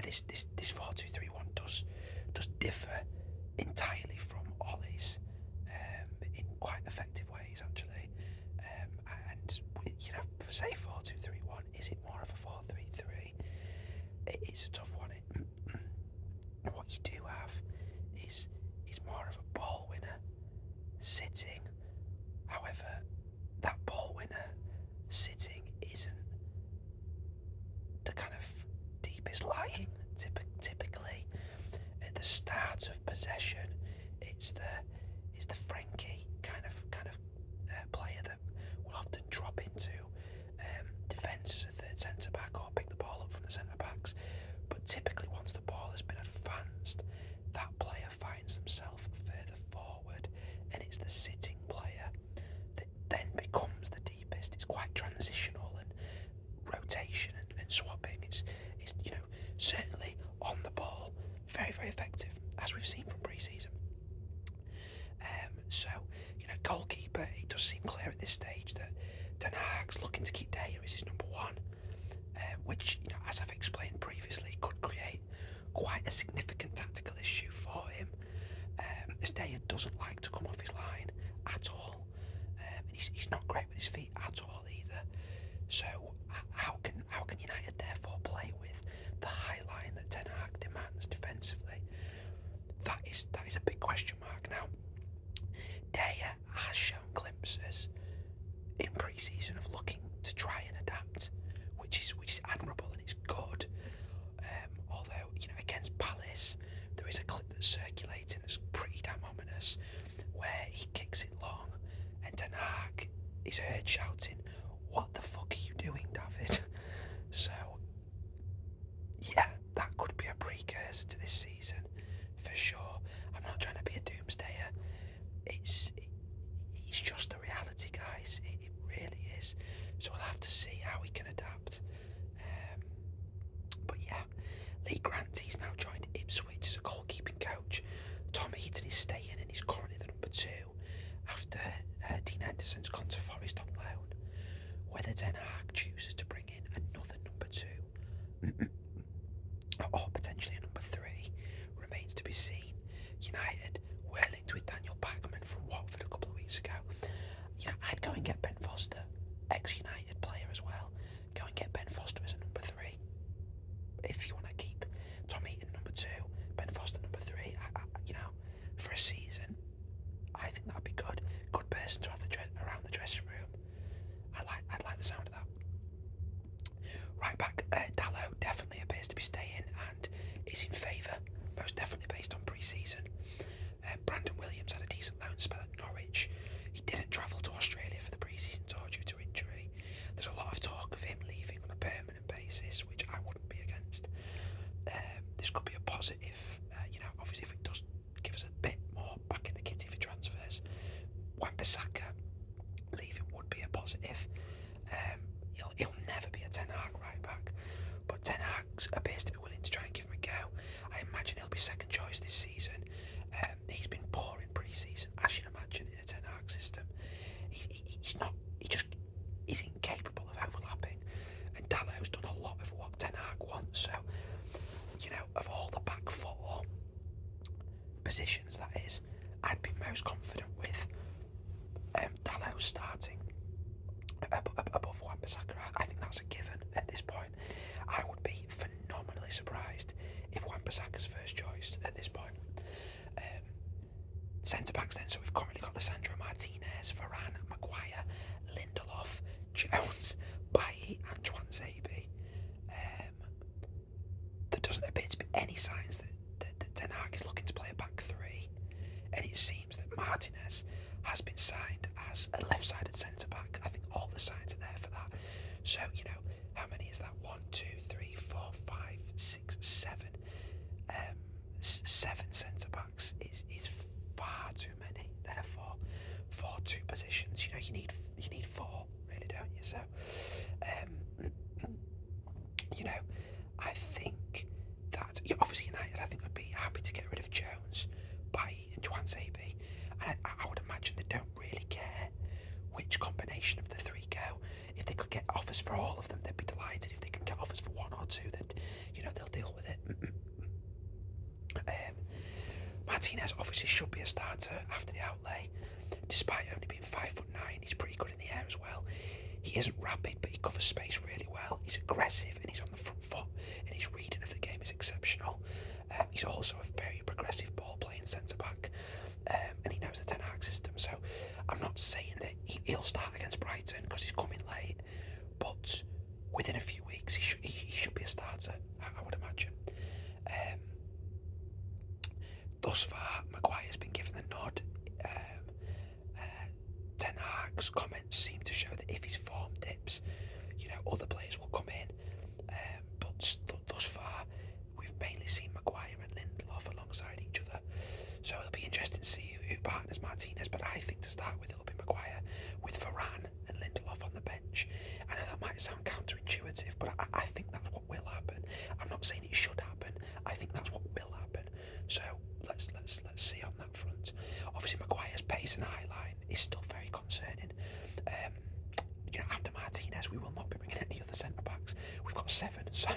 this 4-2-3-1 does differ entirely from Ollie's in quite effective ways actually. And say 4-2-3-1, is it more of a 4-3-3? It's a tough one. What you do have is more of a ball winner sitting. However, that ball winner sitting isn't the kind of deepest lying. Typically, at the start of possession, it's the Frankie kind of player that will often drop into defence as a third centre back or pick the ball up from the centre backs. But typically, once the ball has been advanced, that player finds themselves further forward, and it's the sitting player that then becomes the deepest. It's quite transitional and rotation and swapping. It's certainly on the ball, very, very effective, as we've seen from pre-season. So goalkeeper, it does seem clear at this stage that Ten Hag's looking to keep Dyer as his number one, which, as I've explained previously, could create quite a significant tactical issue for him, as Dyer doesn't like to come off his line at all, and he's not great with his feet at all either. So how can United therefore play with the high line that Ten Hag demands defensively? That is a big question mark. Now, Dyer has shown glimpses in pre-season of looking to try and adapt, which is admirable and it's good. Although against Palace there is a clip that's circulating that's pretty damn ominous, where he kicks it long and Ten Hag is heard shouting, "What the fuck are you doing, David?" So yeah, that could be a precursor to this season for sure. I'm not trying to be a doomsdayer. It's just a reality, guys. It really is. So we'll have to see how we can adapt. But yeah, Lee Granty's now joined Ipswich as a goalkeeping coach. Tom Heaton is staying and he's currently the number 2 after Dean Henderson's gone to Forest on loan. Whether Ten Hag chooses to bring in another number 2 or potentially a number 3 remains to be seen. United were linked with Daniel Bagman from Watford a couple of weeks ago. I'd go and get Ben Foster, ex-United player as well. Go and get Ben Foster as a number 3. If you want to keep Tom Heaton number 2, Ben Foster number 3, for a season, I think that'd be good. Good person to have around the dressing room. I'd like the sound of that. Right back, Dalot definitely appears to be staying and is in favour, most definitely based on pre-season. Brandon Williams had a decent loan spell at Norwich. He didn't travel to Australia for the pre-season tour due to injury. There's a lot of talk of him leaving on a permanent basis, which I wouldn't be against. This could be a positive, obviously if it does give us a bit more back in the kitty for transfers. Wan-Bissaka leaving would be a positive. He'll never be a Ten Hag right back, but Ten Hag appears to be willing to try and give him a go. I imagine he'll be second choice this season. He's been poor in pre-season, as you'd imagine in a Ten Hag system. He's incapable of overlapping, and Dalot's done a lot of what Ten Hag wants. So, of all the back 4 positions, that is, I'd be most confident with Dalot starting above Wan-Bissaka. I think that's a given at this point. I would be phenomenally surprised if Wan-Bissaka's first choice at this point. Centre backs then, so we've currently got Lissandro Martinez, Varane, Maguire, Lindelof, Jones, Bailly and Tuanzebe. There doesn't appear to be any signs that Ten Hag is looking to play a back 3, and it seems that Martinez has been signed as a left-sided centre-back. I think all the signs are there for that. So, how many is that? 1, 2, 3, 4, 5, 6, 7. 7 centre-backs is far too many, therefore, for 2 positions. You need 4, really, don't you? So, I think that, obviously United, I think, would be happy to get rid of Jones, Bailly and Tuanzebe, and I would imagine they don't really care which combination of the 3 go. If they could get offers for all of them, they'd be delighted. If they can get offers for 1 or 2, then they'll deal with it. Martinez obviously should be a starter after the outlay. Despite only being 5'9", he's pretty good in the air as well. He isn't rapid, but he covers space really well. He's aggressive and he's on the front foot, and his reading of the game is exceptional. He's also a very progressive ball-playing centre-back, and he knows the Ten Hag system. So I'm not saying that he'll start against Brighton because he's coming late, but within a few weeks he should be a starter, I would imagine. Thus far, Maguire's been given the nod. Ten Hag's comments seem to show that if his form dips, other players will come in. But thus far, we've mainly seen Maguire and Lindelof alongside each other. So it'll be interesting to see who partners Martinez. But I think to start with, it'll be Maguire with Varane and Lindelof on the bench. I know that might sound counterintuitive, but I think that's what will happen. I'm not saying it should happen. I think that's what will happen. So let's see on that front. Obviously, Maguire's pace and high line is still very concerning. After Martinez, we will not be bringing any other centre backs. We've got 7, so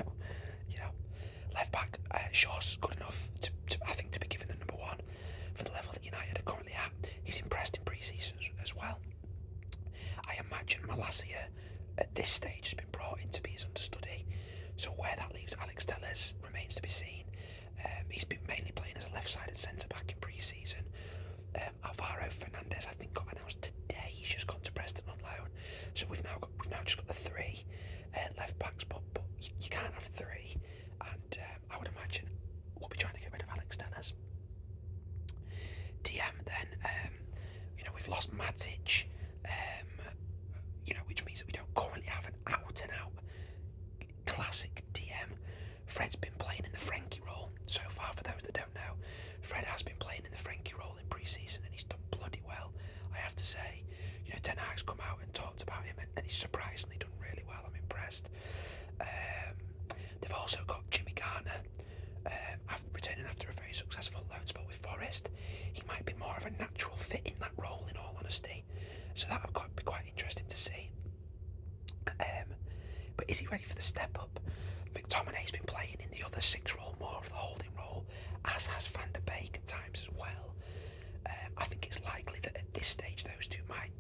left back Shaw's good enough to I think to be given the number 1 for the level that United are currently at. He's impressed in pre-season as well. I imagine Malacia at this stage has been brought in to be his understudy. So where that leaves Alex Telles remains to be seen. He's been mainly playing as a left-sided centre-back in pre-season. Alvaro Fernandez, I think, got announced today. He's just gone to Preston on loan. So we've now just got the 3 left backs, but you can't have 3. And I would imagine we'll be trying to get rid of Alex Telles. DM then, we've lost Matic, which means that we don't currently have an out-and-out classic DM. Fred's been playing in the Frankie role so far. For those that don't know, Fred has been playing in the Frankie role in pre-season, and he's done bloody well, I have to say. Ten Hag's come out and talked about him, and he's surprisingly done really well. I'm impressed. They've also got Jimmy Garner, returning after a very successful loan spell with Forest. He might be more of a natural fit in that role, in all honesty. So that would be quite interesting to see. But is he ready for the step up? McTominay's been playing in the other 6 role, more of the holding role, as has Van der Beek at times as well. I think it's likely that at this stage those two might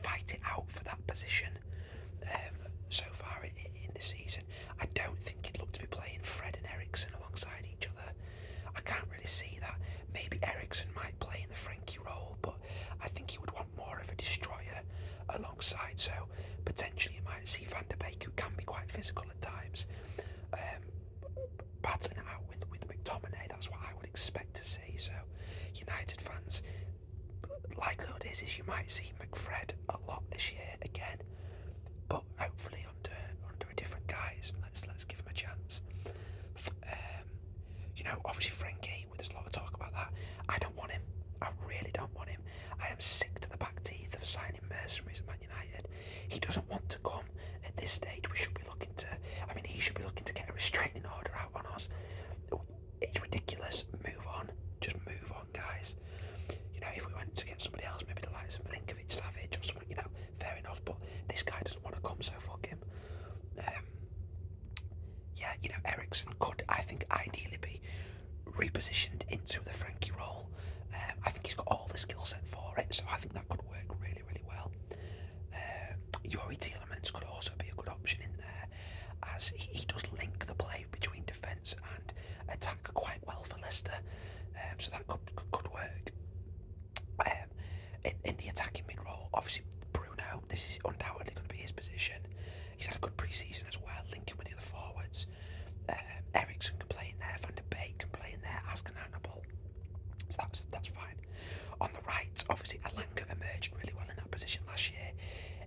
fight it out for that position. So far in the season, I don't think he'd look to be playing Fred and Eriksen alongside each other. I can't really see that. Maybe Eriksen might play in the Frankie role, but I think he would want more of a destroyer alongside. So potentially you might see Van der Beek, who can be quite physical at times, battling it out with McTominay. That's what I would expect to see. So United fans, likelihood is you might see McFred a lot this year again, but hopefully under a different guise. Let's give him a chance. Obviously Frankie, there's a lot of talk about that. I don't want him. I really don't want him. I am sick to the back teeth of signing mercenaries at Man United. He doesn't want to come at this stage. He should be looking to get a restraining order out on us. It's ridiculous. Move on. Just move on, guys. If we went to get somebody else, maybe the likes of Milinkovic, Savic or something, fair enough, but this guy doesn't want to come, so fuck him. Eriksen could, I think, ideally be repositioned into the Frankie role. I think he's got all the skill set for it, so I think that could work really, really well. Yuri Tielemans could also be a good option in there, as he does link the play between defence and attack quite well for Leicester, so that could work. In the attacking mid role, obviously Bruno, this is undoubtedly going to be his position. He's had a good pre-season as well, linking with the other forwards. Eriksen can play in there, Van der Beek can play in there, as can Hannibal. So that's fine. On the right, obviously Alanga emerged really well in that position last year.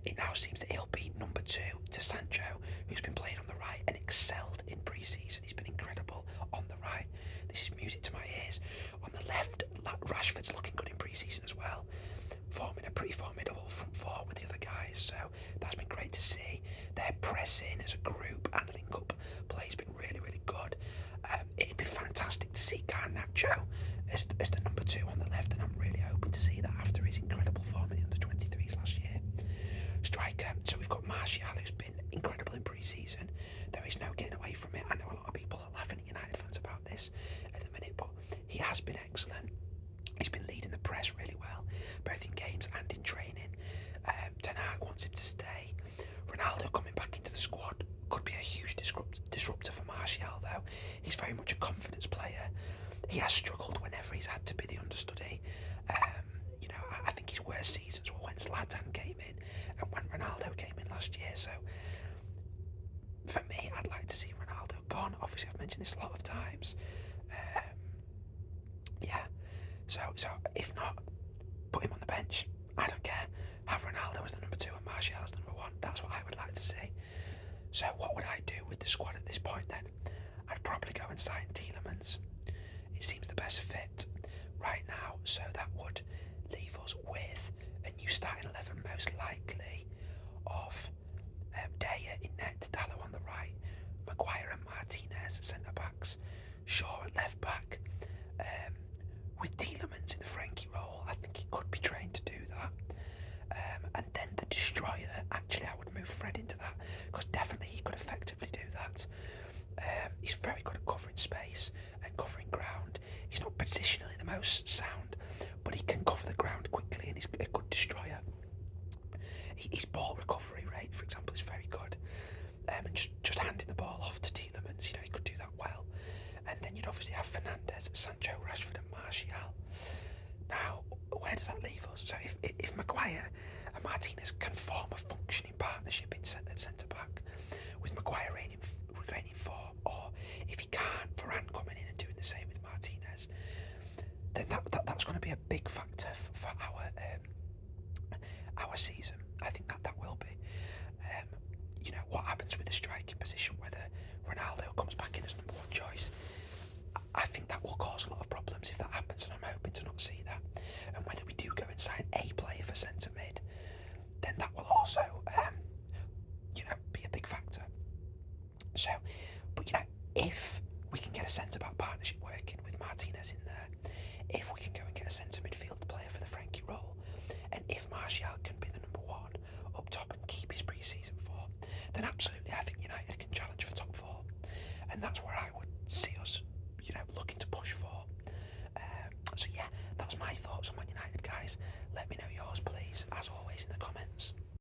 It now seems that he'll be number 2 to Sancho, who's been playing on the right and excelled in pre-season. He's been incredible on the right. This is music to my ears. On the left, Rashford's looking good in pre-season as well, forming a pretty formidable front four with the other guys, so that's been great to see. Their pressing as a group and link-up play has been really, really good. It'd be fantastic to see Garnacho as the number 2 on the left, and I'm really hoping to see that after his incredible form in the under-23s last year. Striker, so we've got Martial, who's been incredible in pre-season. Then is no getting away from it. I know a lot of people are laughing at United fans about this at the minute, but he has been excellent. He's been leading the press really well, both in games and in training. Ten Hag wants him to stay. Ronaldo coming back into the squad could be a huge disruptor for Martial, though. He's very much a confidence player. He has struggled whenever he's had to be the understudy. I think his worst seasons were when Zlatan came in and when Ronaldo came in last year. So for me, I'd like to see Ronaldo gone. Obviously, I've mentioned this a lot of times. So if not, put him on the bench. I don't care. Have Ronaldo as the number 2 and Martial as the number 1. That's what I would like to see. So what would I do with the squad at this point then? I'd probably go and sign Tielemans. It seems the best fit right now, so that would leave us with a new starting 11, most likely, of Daya in net, Dallo on the right, Maguire and Martinez centre-backs, Shaw at left-back, with Tielemans in the Frankie role. I think he could be trained to do that. And then the destroyer, actually I would move Fred into that, because definitely he could effectively do that. He's very good at covering space and covering ground. He's not positionally the most sound, but he can cover the ground quickly and he's a good destroyer. His ball recovery rate, for example, is very good. And just handing the ball off to Tielemans, he could do that well. And then you'd obviously have Fernandes, Sancho, Rashford and Martial. Now, where does that leave us? So if Maguire and Martinez can form a functioning partnership in centre-back, with Maguire reigning 4, or if he can't, Varane coming in and doing the same with Martinez, then that's going to be a big factor for our season. I think that will be. What happens with the striking position, whether Ronaldo comes back in as number 1 choice, I think that will cause a lot of problems if that happens, and I'm hoping to not see that. And whether we do go and sign a player for centre mid, then that will also, be a big factor. So, but if we can get a centre-back partnership working with Martinez in there, if we can go and get a centre midfield player for the Frankie role, and if Martial can be the number 1 up top and keep his pre-season form, then absolutely I think United can challenge for top 4, and that's where I would see us, looking to push for. So yeah, that's my thoughts on Man United, guys. Let me know yours, please, as always, in the comments.